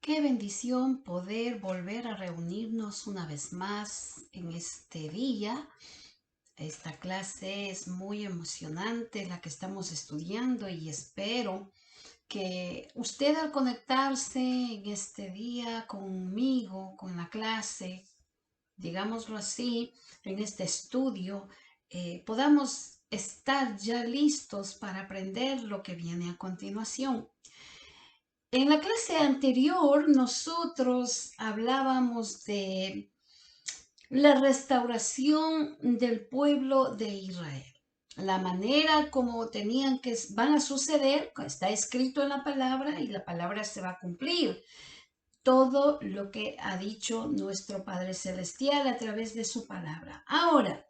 Qué bendición poder volver a reunirnos una vez más en este día. Esta clase es muy emocionante, la que estamos estudiando, y espero que usted al conectarse en este día conmigo, con la clase, digámoslo así, en este estudio, podamos estar ya listos para aprender lo que viene a continuación. En la clase anterior nosotros hablábamos de la restauración del pueblo de Israel. La manera como van a suceder, está escrito en la palabra y la palabra se va a cumplir. Todo lo que ha dicho nuestro Padre Celestial a través de su palabra. Ahora,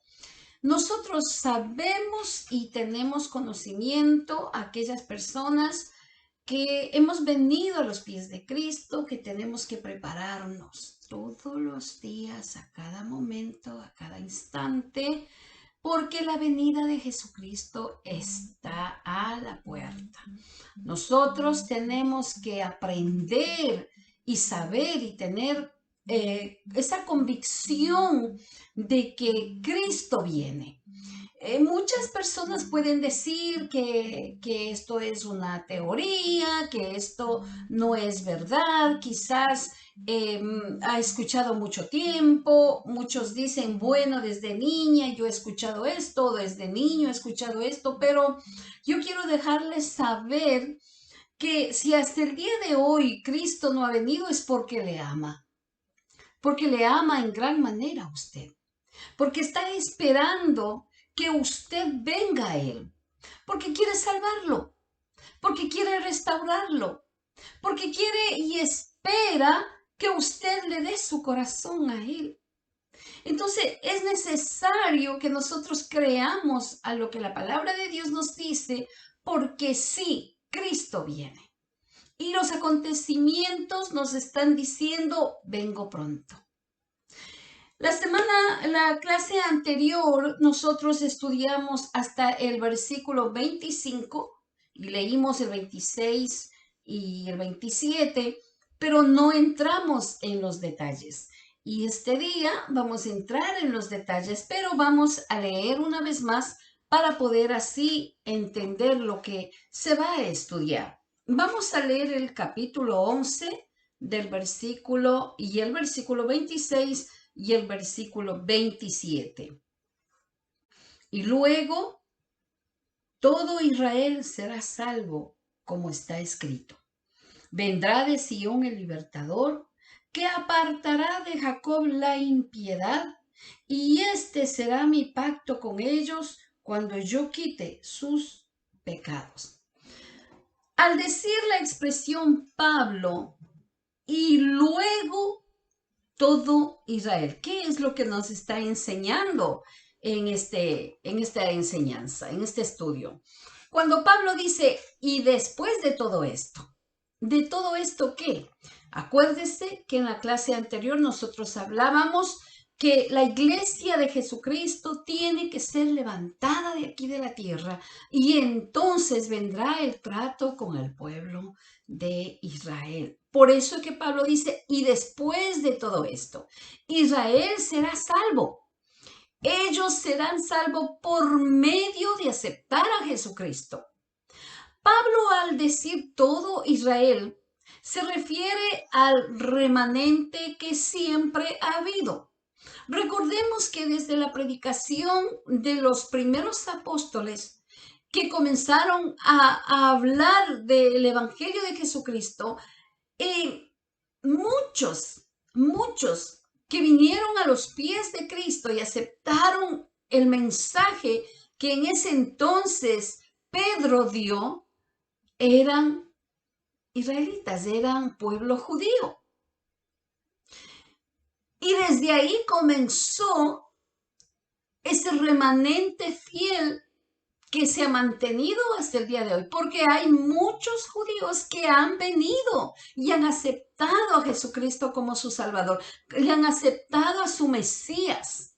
nosotros sabemos y tenemos conocimiento, aquellas personas que hemos venido a los pies de Cristo, que tenemos que prepararnos todos los días, a cada momento, a cada instante, porque la venida de Jesucristo está a la puerta. Nosotros tenemos que aprender y saber y tener esa convicción de que Cristo viene. Muchas personas pueden decir que esto es una teoría, que esto no es verdad, quizás ha escuchado mucho tiempo, muchos dicen, bueno, desde niña yo he escuchado esto, desde niño he escuchado esto, pero yo quiero dejarles saber que si hasta el día de hoy Cristo no ha venido es porque le ama en gran manera a usted, porque está esperando que usted venga a Él, porque quiere salvarlo, porque quiere restaurarlo, porque quiere y espera que usted le dé su corazón a Él. Entonces es necesario que nosotros creamos a lo que la palabra de Dios nos dice, porque sí, Cristo viene. Y los acontecimientos nos están diciendo, vengo pronto. La clase anterior, nosotros estudiamos hasta el versículo 25 y leímos el 26 y el 27, pero no entramos en los detalles. Y este día vamos a entrar en los detalles, pero vamos a leer una vez más para poder así entender lo que se va a estudiar. Vamos a leer el capítulo 11 del versículo y el versículo 26 y el versículo 27. Y luego todo Israel será salvo, como está escrito. Vendrá de Sión el libertador, que apartará de Jacob la impiedad, y este será mi pacto con ellos cuando yo quite sus pecados. Al decir la expresión Pablo, y luego todo Israel. ¿Qué es lo que nos está enseñando en esta enseñanza, en este estudio? Cuando Pablo dice, y después ¿de todo esto qué? Acuérdese que en la clase anterior nosotros hablábamos que la iglesia de Jesucristo tiene que ser levantada de aquí de la tierra y entonces vendrá el trato con el pueblo de Israel. Por eso es que Pablo dice, y después de todo esto, Israel será salvo. Ellos serán salvos por medio de aceptar a Jesucristo. Pablo, al decir todo Israel, se refiere al remanente que siempre ha habido. Recordemos que desde la predicación de los primeros apóstoles que comenzaron a hablar del Evangelio de Jesucristo, muchos que vinieron a los pies de Cristo y aceptaron el mensaje que en ese entonces Pedro dio, eran israelitas, eran pueblo judío. Y desde ahí comenzó ese remanente fiel que se ha mantenido hasta el día de hoy, porque hay muchos judíos que han venido y han aceptado a Jesucristo como su Salvador, le han aceptado a su Mesías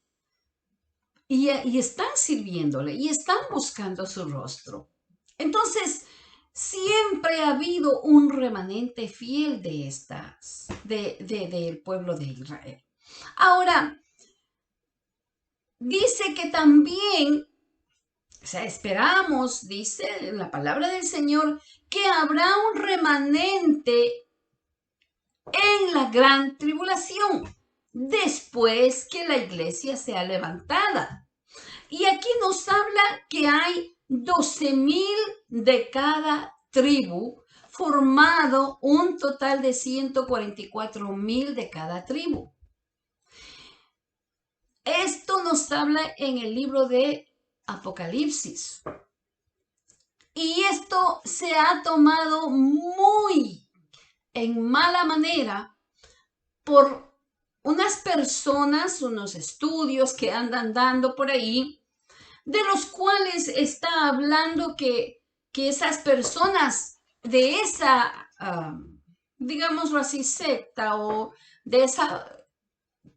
y están sirviéndole y están buscando su rostro. Entonces, siempre ha habido un remanente fiel del pueblo de Israel. Ahora, dice que también, o sea, esperamos, dice la palabra del Señor, que habrá un remanente en la gran tribulación, después que la iglesia sea levantada. Y aquí nos habla que hay 12,000 de cada tribu, formado un total de 144,000 de cada tribu. Esto nos habla en el libro de Apocalipsis. Y esto se ha tomado muy en mala manera por unas personas, unos estudios que andan dando por ahí, de los cuales está hablando que esas personas de esa, digámoslo así, secta, o de esas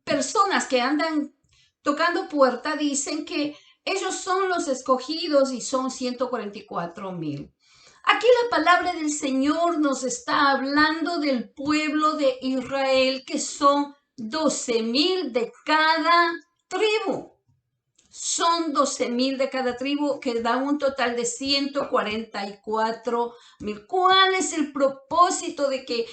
personas que andan tocando puerta, dicen que ellos son los escogidos y son 144,000. Aquí la palabra del Señor nos está hablando del pueblo de Israel, que son 12,000 de cada tribu. Son 12,000 de cada tribu, que da un total de 144,000. ¿Cuál es el propósito de que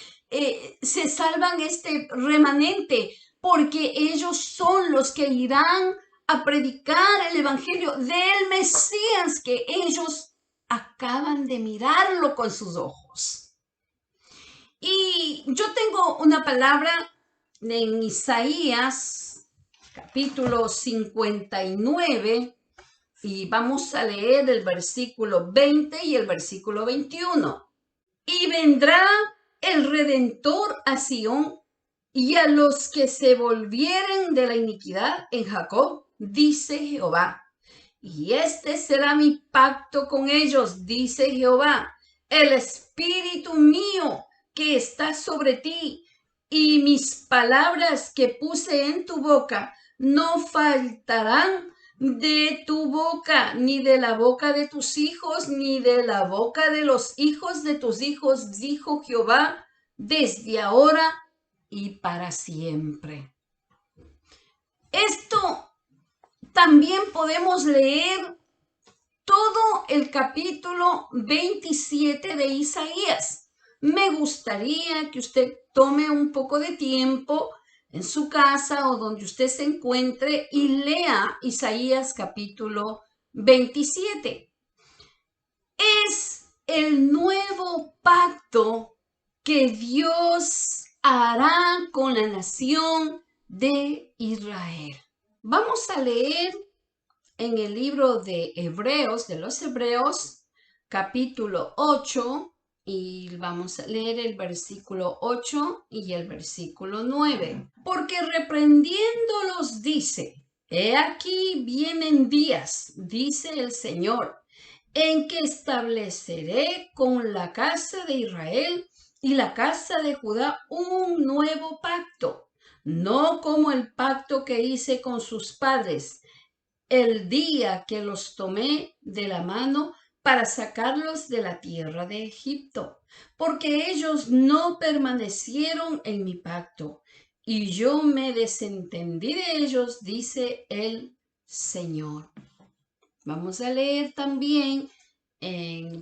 se salvan este remanente? Porque ellos son los que irán a predicar el evangelio del Mesías, que ellos acaban de mirarlo con sus ojos. Y yo tengo una palabra en Isaías capítulo 59, y vamos a leer el versículo 20 y el versículo 21. Y vendrá el Redentor a Sión, y a los que se volvieren de la iniquidad en Jacob, dice Jehová. Y este será mi pacto con ellos, dice Jehová, el espíritu mío que está sobre ti, y mis palabras que puse en tu boca no faltarán de tu boca, ni de la boca de tus hijos, ni de la boca de los hijos de tus hijos, dijo Jehová, desde ahora y para siempre. Esto también podemos leer todo el capítulo 27 de Isaías. Me gustaría que usted tome un poco de tiempo en su casa o donde usted se encuentre y lea Isaías capítulo 27. Es el nuevo pacto que Dios hará con la nación de Israel. Vamos a leer en el libro de Hebreos, de los Hebreos, capítulo 8, y vamos a leer el versículo 8 y el versículo 9. Porque reprendiéndolos dice, he aquí vienen días, dice el Señor, en que estableceré con la casa de Israel y la casa de Judá un nuevo pacto, no como el pacto que hice con sus padres el día que los tomé de la mano para sacarlos de la tierra de Egipto, porque ellos no permanecieron en mi pacto, y yo me desentendí de ellos, dice el Señor. Vamos a leer también en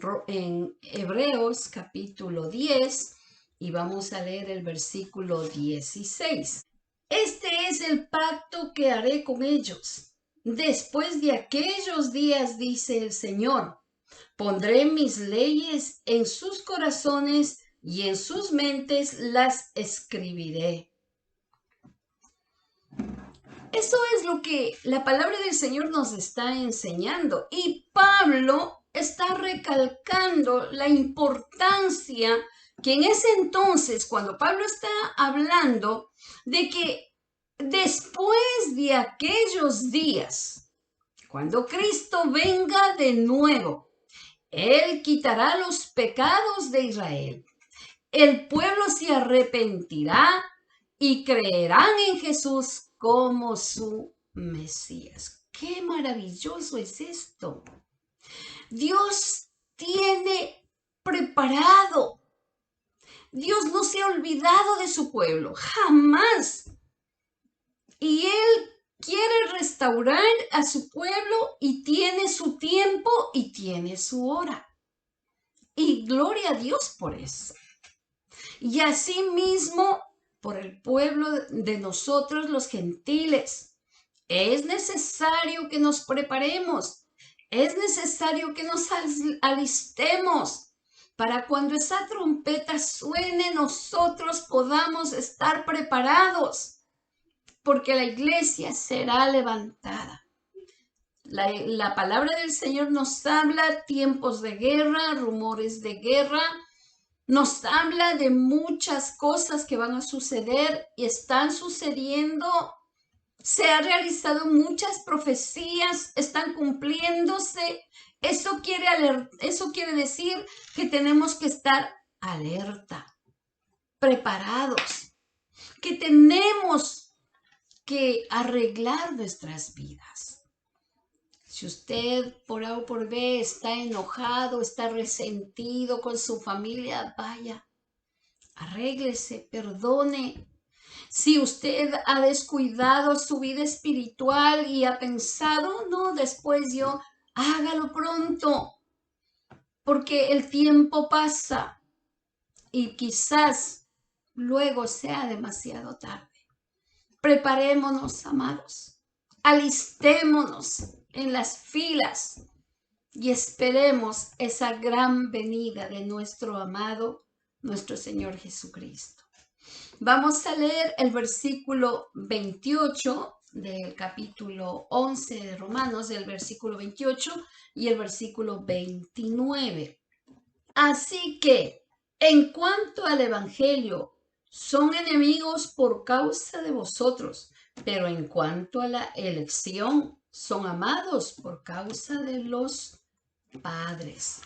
Hebreos capítulo 10, y vamos a leer el versículo 16. Este es el pacto que haré con ellos. Después de aquellos días, dice el Señor, pondré mis leyes en sus corazones y en sus mentes las escribiré. Eso es lo que la palabra del Señor nos está enseñando. Y Pablo está recalcando la importancia que en ese entonces, cuando Pablo está hablando de que después de aquellos días, cuando Cristo venga de nuevo, Él quitará los pecados de Israel. El pueblo se arrepentirá y creerán en Jesús como su Mesías. ¡Qué maravilloso es esto! Dios tiene preparado. Dios no se ha olvidado de su pueblo, jamás. Y Él quiere restaurar a su pueblo y tiene su tiempo y tiene su hora. Y gloria a Dios por eso. Y asimismo, por el pueblo de nosotros los gentiles, es necesario que nos preparemos, es necesario que nos alistemos para cuando esa trompeta suene, nosotros podamos estar preparados, porque la iglesia será levantada. La palabra del Señor nos habla tiempos de guerra, rumores de guerra, nos habla de muchas cosas que van a suceder y están sucediendo. Se han realizado muchas profecías, están cumpliéndose. Eso quiere decir que tenemos que estar alerta, preparados, que tenemos que arreglar nuestras vidas. Si usted por A o por B está enojado, está resentido con su familia, vaya, arréglese, perdone. Si usted ha descuidado su vida espiritual y ha pensado, no, después yo, hágalo pronto, porque el tiempo pasa y quizás luego sea demasiado tarde. Preparémonos, amados, alistémonos en las filas y esperemos esa gran venida de nuestro amado, nuestro Señor Jesucristo. Vamos a leer el versículo 28 del capítulo 11 de Romanos, del versículo 28 y el versículo 29. Así que, en cuanto al Evangelio, son enemigos por causa de vosotros, pero en cuanto a la elección, son amados por causa de los padres.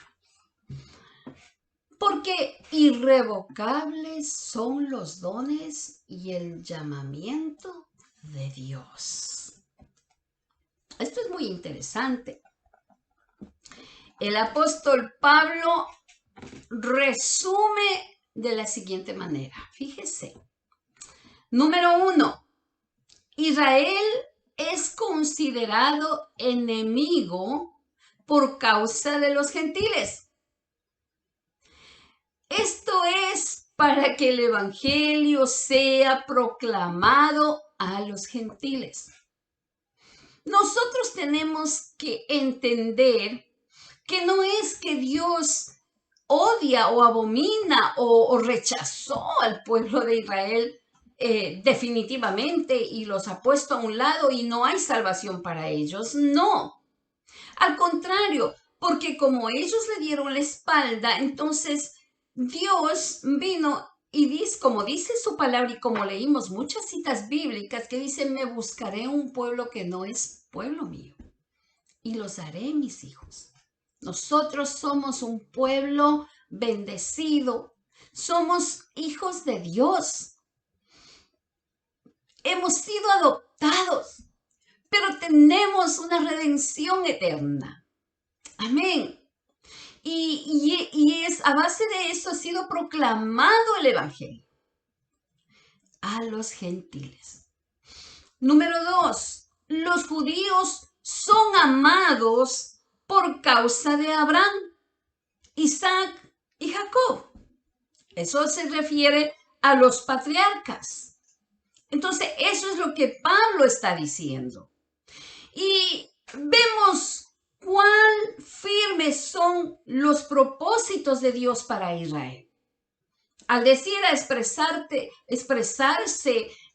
Porque irrevocables son los dones y el llamamiento de Dios. Esto es muy interesante. El apóstol Pablo resume de la siguiente manera. Fíjese. Número 1. Israel es considerado enemigo por causa de los gentiles. Esto es para que el evangelio sea proclamado a los gentiles. Nosotros tenemos que entender que no es que Dios odia o abomina o rechazó al pueblo de Israel definitivamente y los ha puesto a un lado y no hay salvación para ellos. No, al contrario, porque como ellos le dieron la espalda, entonces Dios vino y dice, como dice su palabra y como leímos muchas citas bíblicas que dicen, me buscaré un pueblo que no es pueblo mío y los haré mis hijos. Nosotros somos un pueblo bendecido, somos hijos de Dios. Hemos sido adoptados, pero tenemos una redención eterna. Amén. Y es a base de eso ha sido proclamado el evangelio a los gentiles. Número 2, los judíos son amados por causa de Abraham, Isaac y Jacob. Eso se refiere a los patriarcas. Entonces, eso es lo que Pablo está diciendo. Y vemos cuán firmes son los propósitos de Dios para Israel. Al decir a expresarse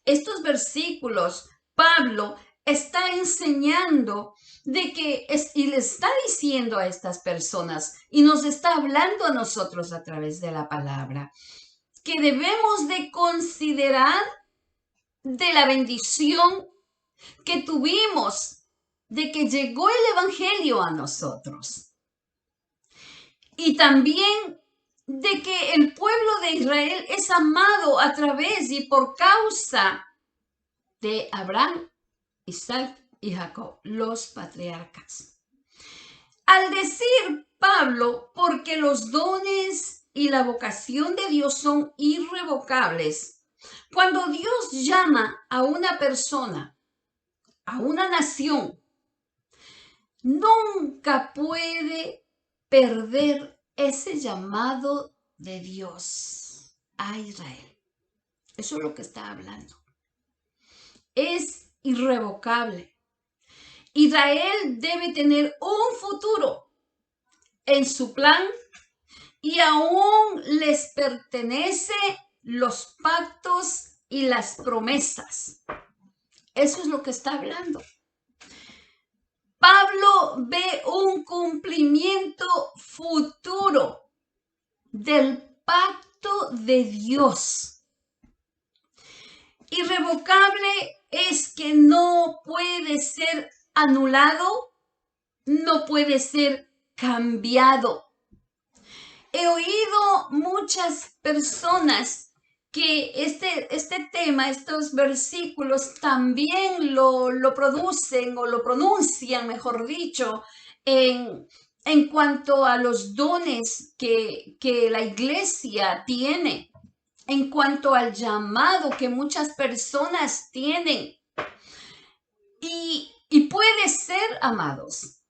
estos versículos, Pablo está enseñando de que y le está diciendo a estas personas y nos está hablando a nosotros a través de la palabra que debemos de considerar de la bendición que tuvimos de que llegó el evangelio a nosotros y también de que el pueblo de Israel es amado a través y por causa de Abraham, Isaac y Jacob, los patriarcas. Al decir Pablo, porque los dones y la vocación de Dios son irrevocables, cuando Dios llama a una persona, a una nación, nunca puede perder ese llamado de Dios a Israel. Eso es lo que está hablando. Es irrevocable. Israel debe tener un futuro en su plan y aún les pertenece los pactos y las promesas. Eso es lo que está hablando. Pablo ve un cumplimiento futuro del pacto de Dios. Irrevocable es que no puede ser anulado, no puede ser cambiado. He oído muchas personas que este tema, estos versículos también lo producen o lo pronuncian, mejor dicho, en cuanto a los dones que la iglesia tiene, en cuanto al llamado que muchas personas tienen. Y puede ser, amados,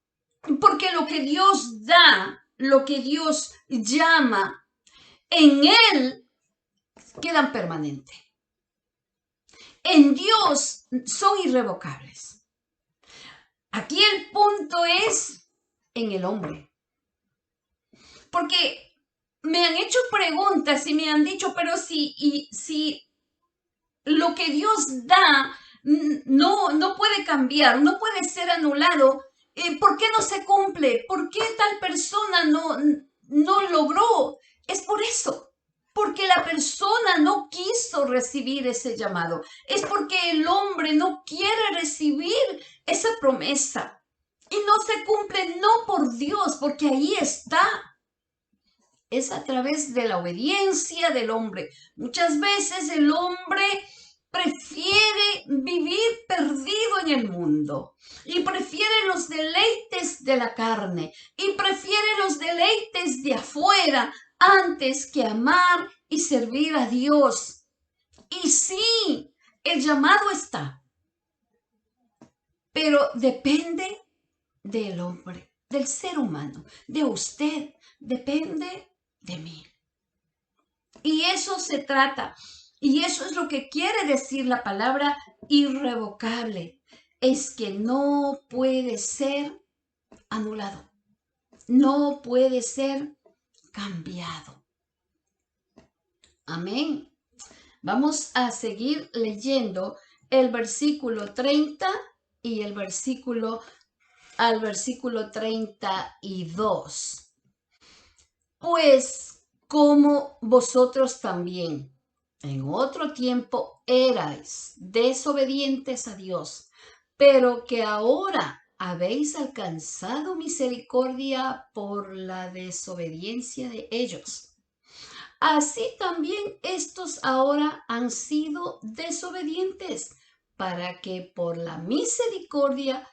porque lo que Dios da, lo que Dios llama, en Él quedan permanentes. En Dios son irrevocables. Aquí el punto es en el hombre. Porque me han hecho preguntas y me han dicho, pero si lo que Dios da no puede cambiar, no puede ser anulado, ¿por qué no se cumple? ¿Por qué tal persona no logró? Es por eso, porque la persona no quiso recibir ese llamado. Es porque el hombre no quiere recibir esa promesa. Y no se cumple no por Dios, porque ahí está. Es a través de la obediencia del hombre. Muchas veces el hombre prefiere vivir perdido en el mundo y prefiere los deleites de la carne y prefiere los deleites de afuera antes que amar y servir a Dios. Y sí, el llamado está, pero depende del hombre, del ser humano, de usted, depende de mí. Y eso se trata. Y eso es lo que quiere decir la palabra irrevocable. Es que no puede ser anulado. No puede ser cambiado. Amén. Vamos a seguir leyendo el versículo 30 y el versículo 32. Pues como vosotros también en otro tiempo erais desobedientes a Dios, pero que ahora habéis alcanzado misericordia por la desobediencia de ellos. Así también estos ahora han sido desobedientes, para que por la misericordia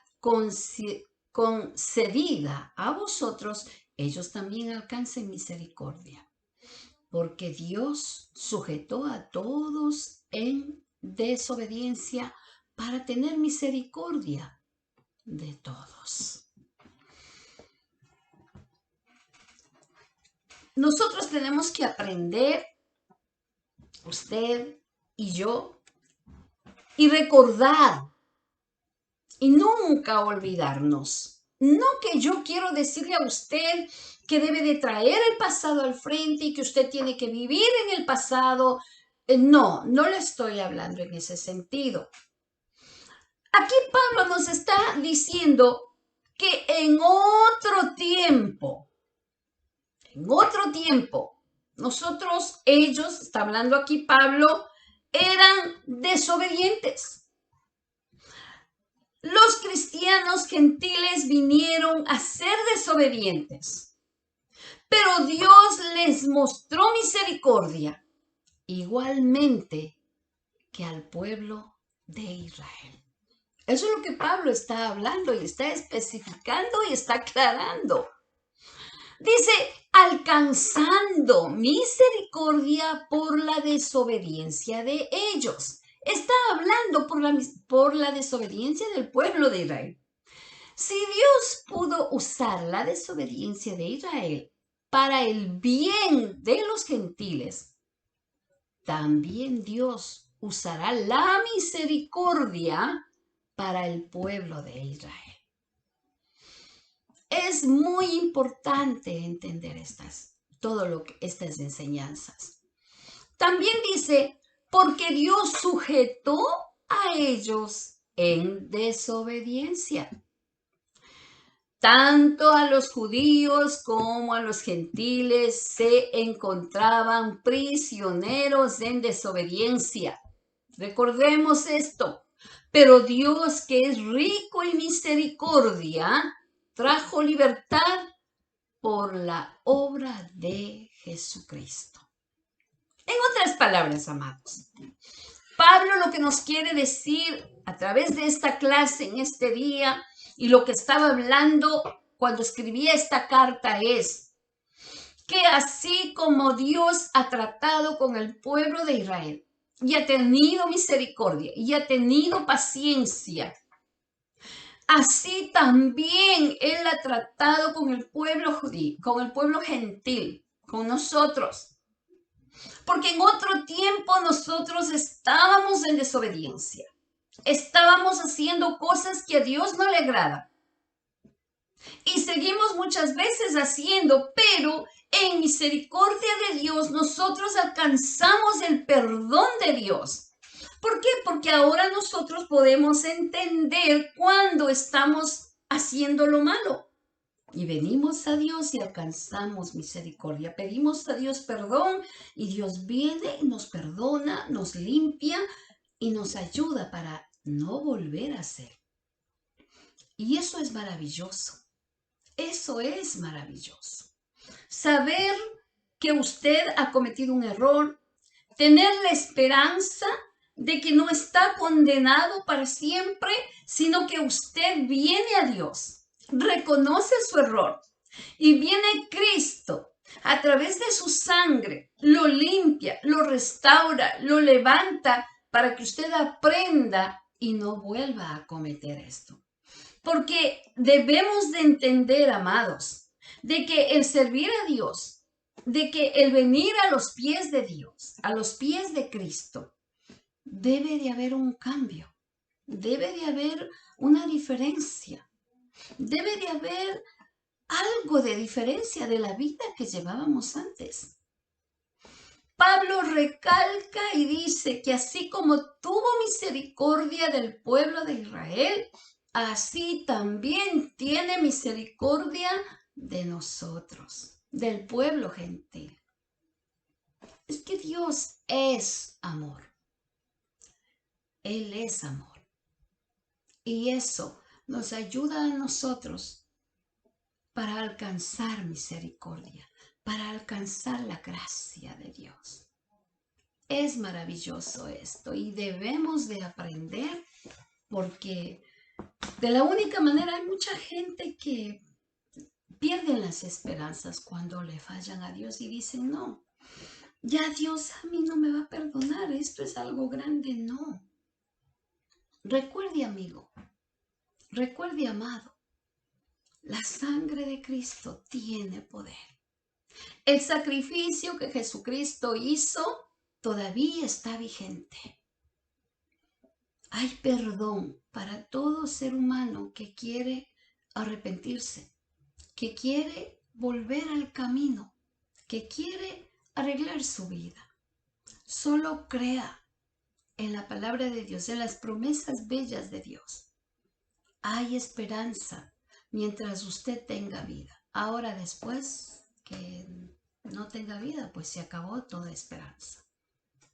concedida a vosotros, ellos también alcancen misericordia. Porque Dios sujetó a todos en desobediencia para tener misericordia de todos. Nosotros tenemos que aprender, usted y yo, y recordar y nunca olvidarnos. No que yo quiero decirle a usted que debe de traer el pasado al frente y que usted tiene que vivir en el pasado. No le estoy hablando en ese sentido. Aquí Pablo nos está diciendo que en otro tiempo, ellos, está hablando aquí Pablo, eran desobedientes. Los cristianos gentiles vinieron a ser desobedientes, pero Dios les mostró misericordia, igualmente que al pueblo de Israel. Eso es lo que Pablo está hablando y está especificando y está aclarando. Dice, alcanzando misericordia por la desobediencia de ellos. Está hablando por la desobediencia del pueblo de Israel. Si Dios pudo usar la desobediencia de Israel para el bien de los gentiles, también Dios usará la misericordia para el pueblo de Israel. Es muy importante entender estas enseñanzas. También dice, porque Dios sujetó a ellos en desobediencia. Tanto a los judíos como a los gentiles se encontraban prisioneros en desobediencia. Recordemos esto. Pero Dios, que es rico en misericordia, trajo libertad por la obra de Jesucristo. En otras palabras, amados, Pablo lo que nos quiere decir a través de esta clase en este día y lo que estaba hablando cuando escribía esta carta es que así como Dios ha tratado con el pueblo de Israel y ha tenido misericordia y ha tenido paciencia, así también Él ha tratado con el pueblo judío, con el pueblo gentil, con nosotros. Porque en otro tiempo nosotros estábamos en desobediencia. Estábamos haciendo cosas que a Dios no le agradan. Y seguimos muchas veces haciendo, pero en misericordia de Dios nosotros alcanzamos el perdón de Dios. ¿Por qué? Porque ahora nosotros podemos entender cuando estamos haciendo lo malo. Y venimos a Dios y alcanzamos misericordia. Pedimos a Dios perdón y Dios viene y nos perdona, nos limpia y nos ayuda para no volver a hacer. Y eso es maravilloso. Eso es maravilloso. Saber que usted ha cometido un error, tener la esperanza de que no está condenado para siempre, sino que usted viene a Dios, reconoce su error y viene Cristo a través de su sangre, lo limpia, lo restaura, lo levanta para que usted aprenda y no vuelva a cometer esto. Porque debemos de entender, amados, de que el servir a Dios, de que el venir a los pies de Dios, a los pies de Cristo, debe de haber un cambio, debe de haber una diferencia, debe de haber algo de diferencia de la vida que llevábamos antes. Pablo recalca y dice que así como tuvo misericordia del pueblo de Israel, así también tiene misericordia de nosotros, del pueblo gentil. Es que Dios es amor. Él es amor. Y eso nos ayuda a nosotros para alcanzar misericordia, para alcanzar la gracia de Dios. Es maravilloso esto y debemos de aprender porque de la única manera hay mucha gente que pierden las esperanzas cuando le fallan a Dios y dicen, no, ya Dios a mí no me va a perdonar, esto es algo grande, no. Recuerde, amigo, recuerde, amado, la sangre de Cristo tiene poder. El sacrificio que Jesucristo hizo todavía está vigente. Hay perdón para todo ser humano que quiere arrepentirse, que quiere volver al camino, que quiere arreglar su vida. Solo crea en la palabra de Dios, en las promesas bellas de Dios. Hay esperanza mientras usted tenga vida. Ahora después que no tenga vida, pues se acabó toda esperanza.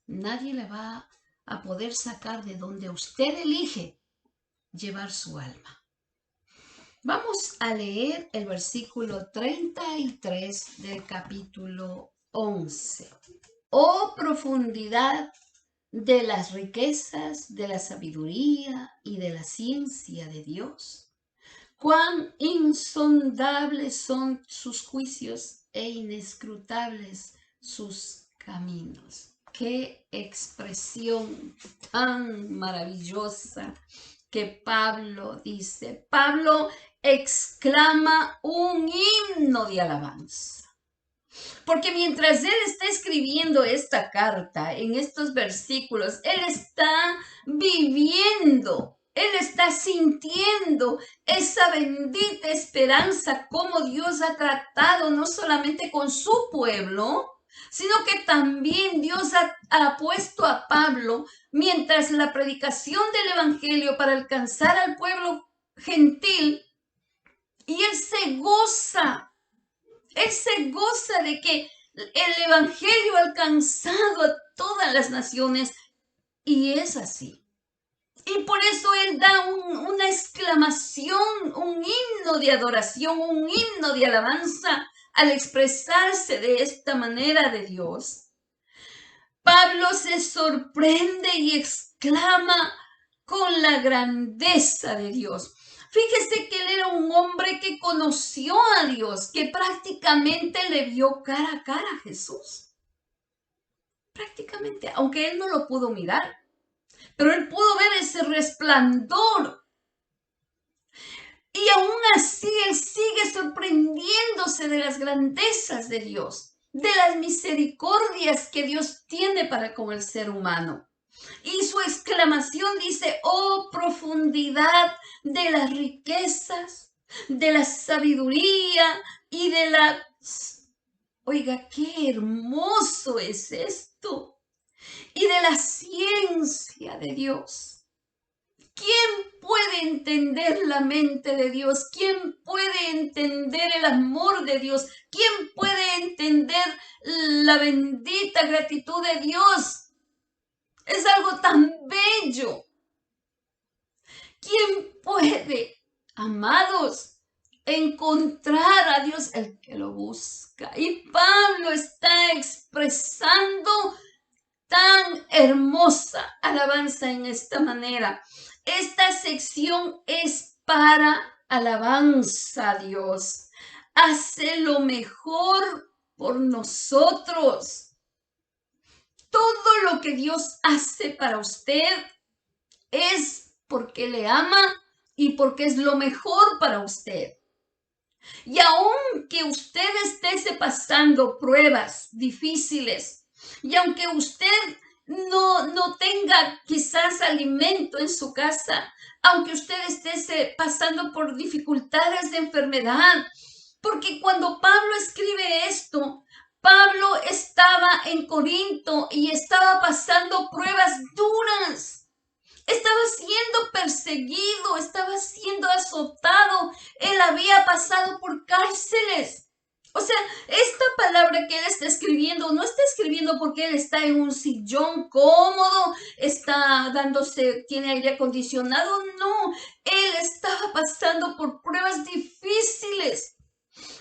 Nadie le va a poder sacar de donde usted elige llevar su alma. Vamos a leer el versículo 33 del capítulo 11. Oh profundidad de las riquezas, de la sabiduría y de la ciencia de Dios. Cuán insondables son sus juicios e inescrutables sus caminos. Qué expresión tan maravillosa que Pablo dice. Pablo exclama un himno de alabanza. Porque mientras él está escribiendo esta carta en estos versículos, él está viviendo, él está sintiendo esa bendita esperanza, como Dios ha tratado no solamente con su pueblo, sino que también Dios ha puesto a Pablo mientras la predicación del evangelio para alcanzar al pueblo gentil, y él se goza de que el evangelio ha alcanzado a todas las naciones, y es así. Y por eso él da una exclamación, un himno de adoración, un himno de alabanza al expresarse de esta manera de Dios. Pablo se sorprende y exclama con la grandeza de Dios. Fíjese que él era un hombre que conoció a Dios, que prácticamente le vio cara a cara a Jesús. Prácticamente, aunque él no lo pudo mirar, pero él pudo ver ese resplandor. Y aún así él sigue sorprendiéndose de las grandezas de Dios, de las misericordias que Dios tiene para con el ser humano. Y su exclamación dice: oh, profundidad de las riquezas, de la sabiduría y de la... Oiga, qué hermoso es esto. Y de la ciencia de Dios. ¿Quién puede entender la mente de Dios? ¿Quién puede entender el amor de Dios? ¿Quién puede entender la bendita gratitud de Dios? Es algo tan bello. ¿Quién puede, amados, encontrar a Dios? El que lo busca. Y Pablo está expresando tan hermosa alabanza en esta manera. Esta sección es para alabanza a Dios. Hace lo mejor por nosotros. Todo lo que Dios hace para usted es porque le ama y porque es lo mejor para usted. Y aunque usted esté pasando pruebas difíciles, y aunque usted no tenga quizás alimento en su casa, aunque usted esté pasando por dificultades de enfermedad, porque cuando Pablo escribe esto, Pablo estaba en Corinto y estaba pasando pruebas duras. Estaba siendo perseguido, estaba siendo azotado. Él había pasado por cárceles. O sea, esta palabra que él está escribiendo, no está escribiendo porque él está en un sillón cómodo, está tiene aire acondicionado. No, él estaba pasando por pruebas difíciles.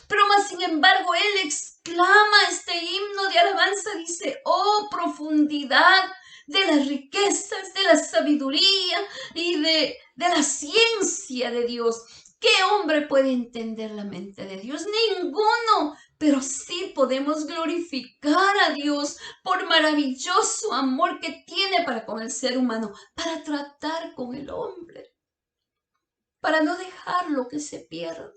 Pero más sin embargo, él exclama este himno de alabanza, dice: oh, profundidad de las riquezas, de la sabiduría y de la ciencia de Dios. ¿Qué hombre puede entender la mente de Dios? Ninguno. Pero sí podemos glorificar a Dios por maravilloso amor que tiene para con el ser humano, para tratar con el hombre, para no dejarlo que se pierda.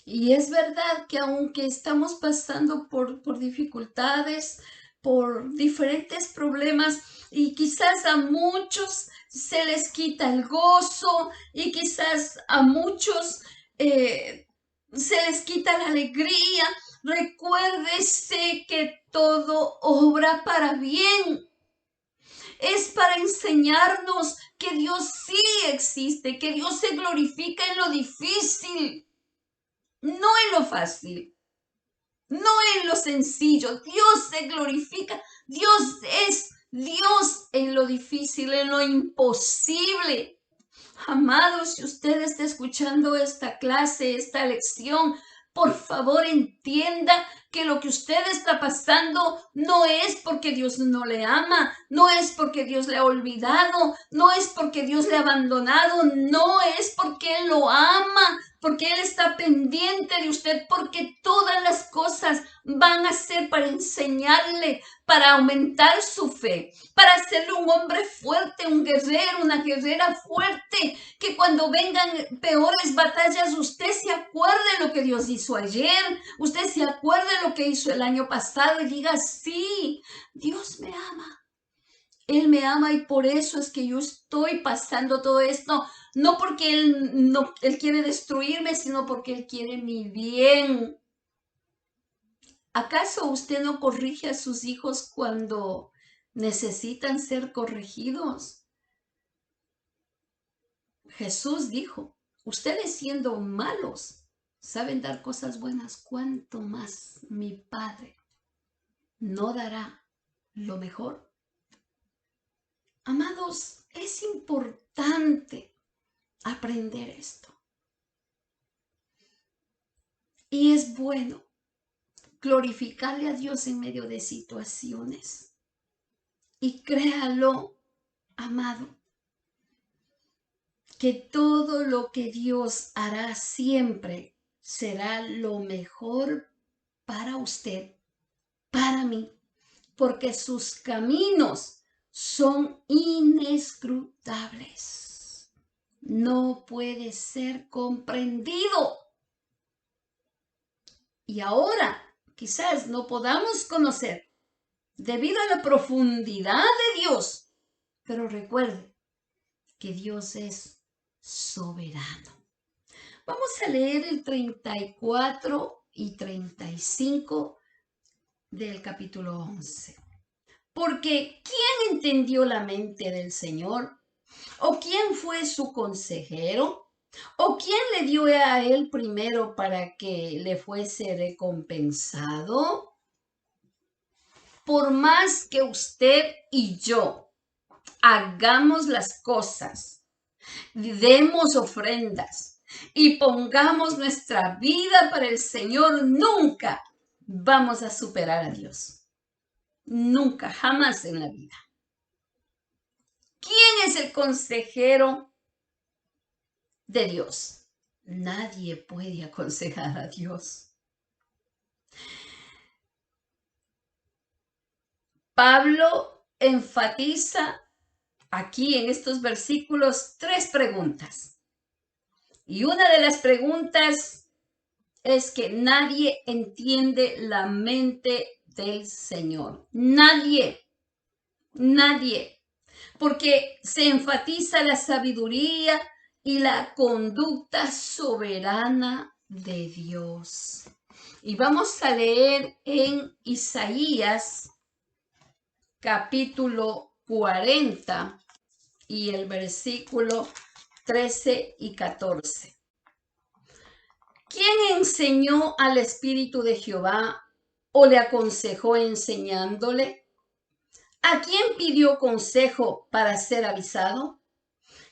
Y es verdad que aunque estamos pasando por dificultades, por diferentes problemas, y quizás a muchos se les quita el gozo, y quizás a muchos se les quita la alegría, recuérdese que todo obra para bien. Es para enseñarnos que Dios sí existe, que Dios se glorifica en lo difícil. No en lo fácil, no en lo sencillo. Dios se glorifica. Dios es Dios en lo difícil, en lo imposible. Amados, si usted está escuchando esta clase, esta lección, por favor entienda que lo que usted está pasando no es porque Dios no le ama, no es porque Dios le ha olvidado, no es porque Dios le ha abandonado, no es porque Él lo ama, porque Él está pendiente de usted, porque todas las cosas van a ser para enseñarle, para aumentar su fe, para hacerle un hombre fuerte, un guerrero, una guerrera fuerte, que cuando vengan peores batallas usted se acuerde lo que Dios hizo ayer, usted se acuerde lo que hizo el año pasado y diga, sí, Dios me ama. Él me ama y por eso es que yo estoy pasando todo esto, no porque Él quiere destruirme, sino porque Él quiere mi bien. ¿Acaso usted no corrige a sus hijos cuando necesitan ser corregidos? Jesús dijo, ustedes siendo malos saben dar cosas buenas, ¿cuánto más mi Padre no dará lo mejor? Amados, es importante aprender esto. Y es bueno glorificarle a Dios en medio de situaciones. Y créalo, amado, que todo lo que Dios hará siempre será lo mejor para usted, para mí, porque sus caminos son inescrutables. No puede ser comprendido. Y ahora quizás no podamos conocer debido a la profundidad de Dios, pero recuerde que Dios es soberano. Vamos a leer el 34 y 35 del capítulo 11. Porque ¿quién entendió la mente del Señor? ¿O quién fue su consejero? ¿O quién le dio a él primero para que le fuese recompensado? Por más que usted y yo hagamos las cosas, demos ofrendas y pongamos nuestra vida para el Señor, nunca vamos a superar a Dios. Nunca, jamás en la vida. ¿Quién es el consejero de Dios? Nadie puede aconsejar a Dios. Pablo enfatiza aquí en estos versículos 3 preguntas. Y una de las preguntas es que nadie entiende la mente del Señor. Nadie. Porque se enfatiza la sabiduría y la conducta soberana de Dios. Y vamos a leer en Isaías capítulo 40 y el versículo 13 y 14. ¿Quién enseñó al Espíritu de Jehová o le aconsejó enseñándole? ¿A quién pidió consejo para ser avisado?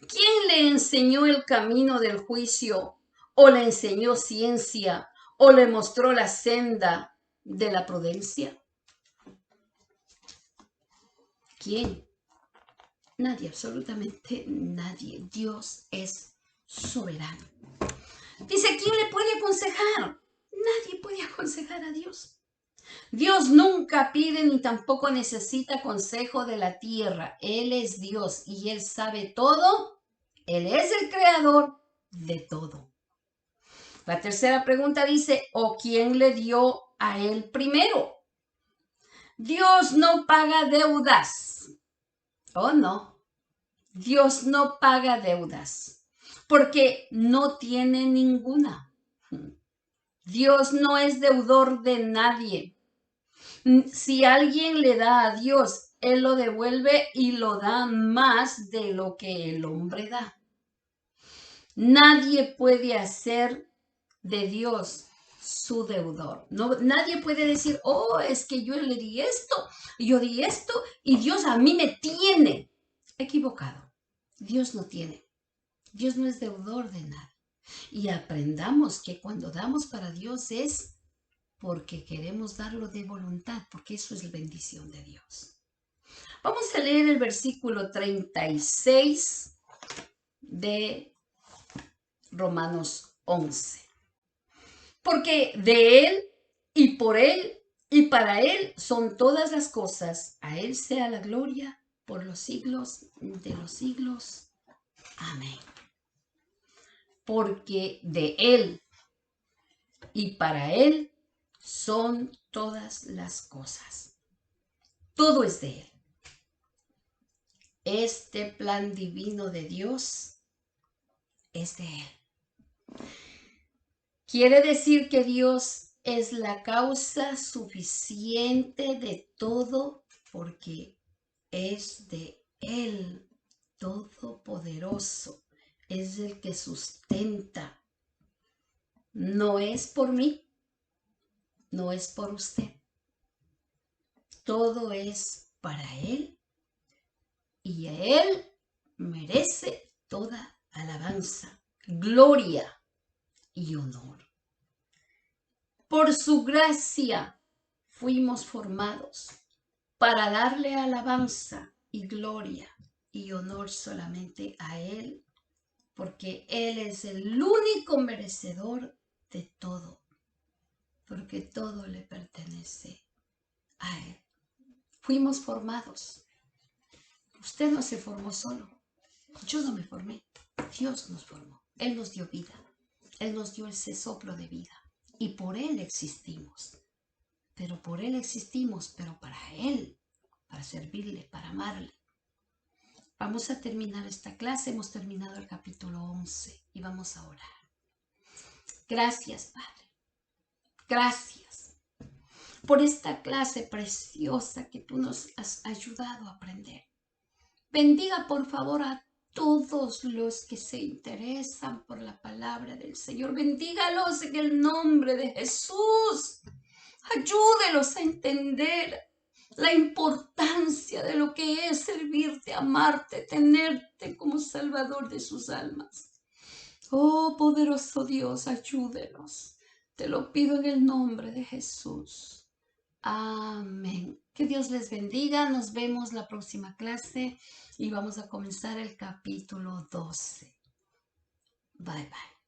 ¿Quién le enseñó el camino del juicio o le enseñó ciencia o le mostró la senda de la prudencia? ¿Quién? Nadie, absolutamente nadie. Dios es soberano. Dice, ¿quién le puede aconsejar? Nadie puede aconsejar a Dios. Dios nunca pide ni tampoco necesita consejo de la tierra. Él es Dios y Él sabe todo. Él es el creador de todo. La tercera pregunta dice, ¿o quién le dio a Él primero? Dios no paga deudas. Oh, no. Dios no paga deudas porque no tiene ninguna. Dios no es deudor de nadie. Si alguien le da a Dios, Él lo devuelve y lo da más de lo que el hombre da. Nadie puede hacer de Dios su deudor. No, nadie puede decir, oh, es que yo le di esto, yo di esto y Dios a mí me tiene. Equivocado. Dios no tiene. Dios no es deudor de nada. Y aprendamos que cuando damos para Dios es porque queremos darlo de voluntad, porque eso es la bendición de Dios. Vamos a leer el versículo 36 de Romanos 11. Porque de Él y por Él y para Él son todas las cosas. A Él sea la gloria por los siglos de los siglos. Amén. Porque de Él y para Él son todas las cosas. Todo es de Él. Este plan divino de Dios es de Él. Quiere decir que Dios es la causa suficiente de todo porque es de Él, todopoderoso. Es el que sustenta. No es por mí, no es por usted. Todo es para Él y a Él merece toda alabanza, gloria y honor. Por su gracia fuimos formados para darle alabanza y gloria y honor solamente a Él, porque Él es el único merecedor de todo, porque todo le pertenece a Él. Fuimos formados. Usted no se formó solo. Yo no me formé. Dios nos formó. Él nos dio vida. Él nos dio ese soplo de vida. Y por Él existimos. Pero por Él existimos, pero para Él, para servirle, para amarle. Vamos a terminar esta clase. Hemos terminado el capítulo 11 y vamos a orar. Gracias, Padre. Gracias por esta clase preciosa que tú nos has ayudado a aprender. Bendiga, por favor, a todos los que se interesan por la palabra del Señor. Bendígalos en el nombre de Jesús. Ayúdelos a entender la importancia de lo que es servirte, amarte, tenerte como Salvador de sus almas. Oh, poderoso Dios, ayúdenos. Te lo pido en el nombre de Jesús. Amén. Que Dios les bendiga. Nos vemos la próxima clase y vamos a comenzar el capítulo 12. Bye, bye.